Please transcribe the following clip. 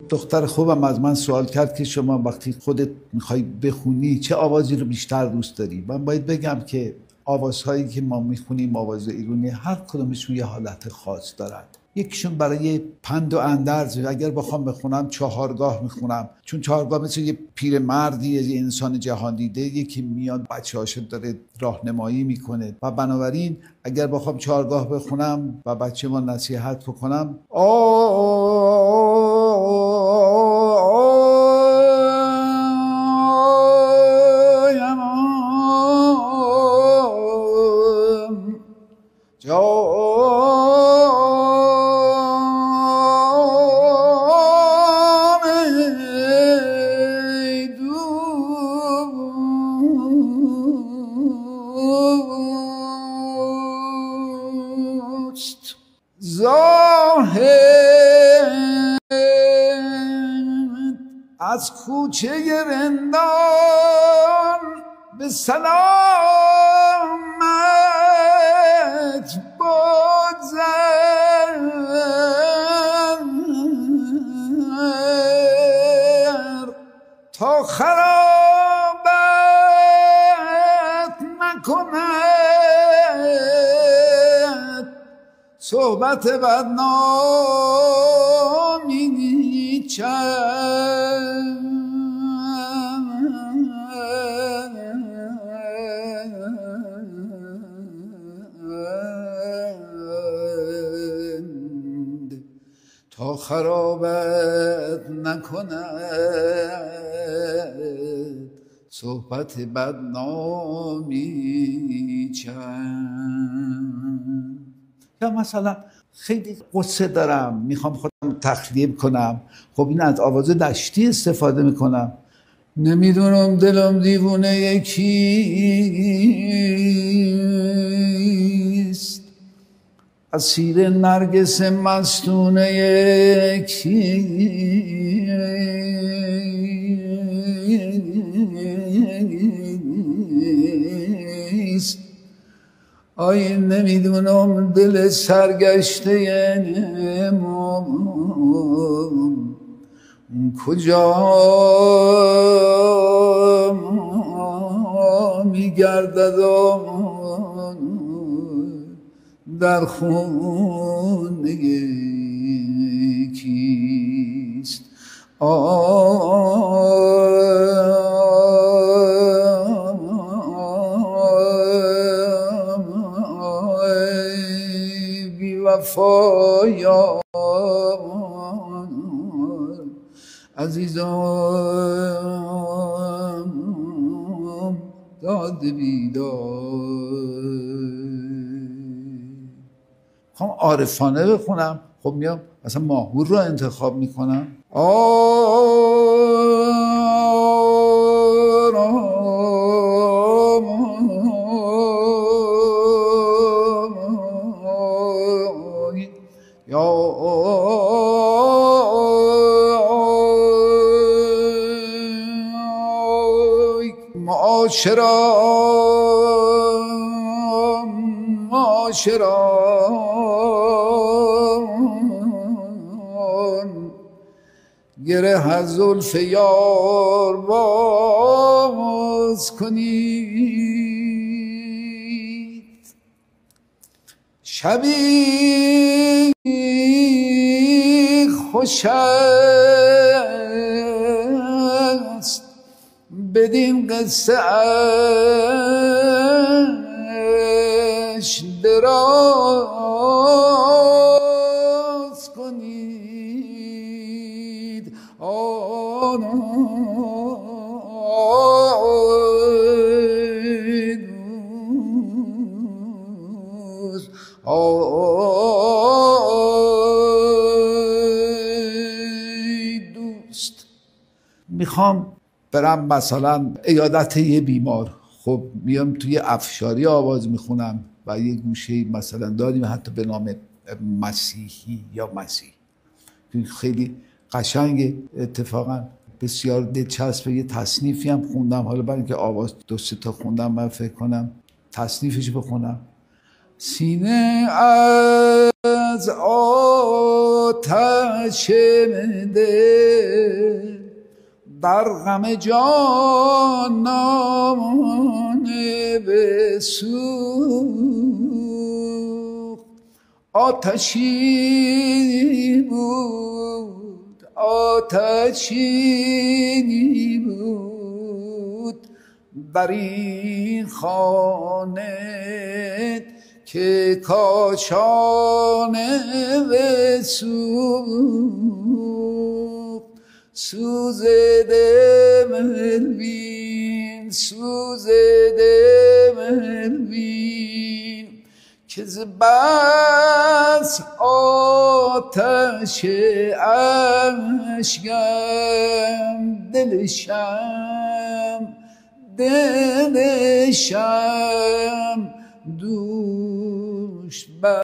دختر خوبم از من سوال کرد که شما وقتی خودت میخوای بخونی چه آوازی رو بیشتر دوست داری؟ من باید بگم که آوازهایی که ما میخونیم آواز ایرانی هر کدومشون یه حالت خاص دارد. یکیشون برای پند و اندرز، اگر بخوام بخونم چهارگاه میخونم، چون چهارگاه مثل یه پیرمردی، یه انسان جهان دیده یکی میاد بچه‌هاشو داره راهنمایی میکنه و بنابراین اگر بخوام چهارگاه بخونم و بچه ما نصیحت بکنم از کوچه رندان به سلامت بگذر، تا خرابت نکند صحبت بدنامی چند. تا خرابت نکند صحبت بدنامی چند. یا مثلا خیلی قصه دارم میخوام خودم تخلیه کنم، خب این از آواز دشتی استفاده میکنم. نمیدونم دلم دیوونه یکیست، اسیر نرگس مستونه یکیست. آی نمیدونم دل سرگشته من کجا میگردد در خونه کیست. بی وفایا عزیزم داد بیدار. خب عارفانه بخونم، خب میام مثلا ماهور رو انتخاب میکنم. معاشران گره از زلف یار باز کنید، شبی خوش است بدین قصه اش دراز کنید. دوست میخوام برم مثلا عیادت یه بیمار، خب میام توی افشاری آواز میخونم و یه گوشه مثلا داریم حتی به نام مسیحی یا مسیح، خیلی قشنگه. اتفاقا بسیار دلچسبه. یه تصنیفی هم خوندم، حالا برای اینکه آواز 2-3 تا خوندم من فکر کنم تصنیفش بخونم. سینه از آتش دل در غم جانان بسوخت. آتشی بود آتشی بود بر این خانه که کاشانه بسوخت. سوزده ملوین سوزده ملوین که ز بس آتش اشکم دلشم دوش بر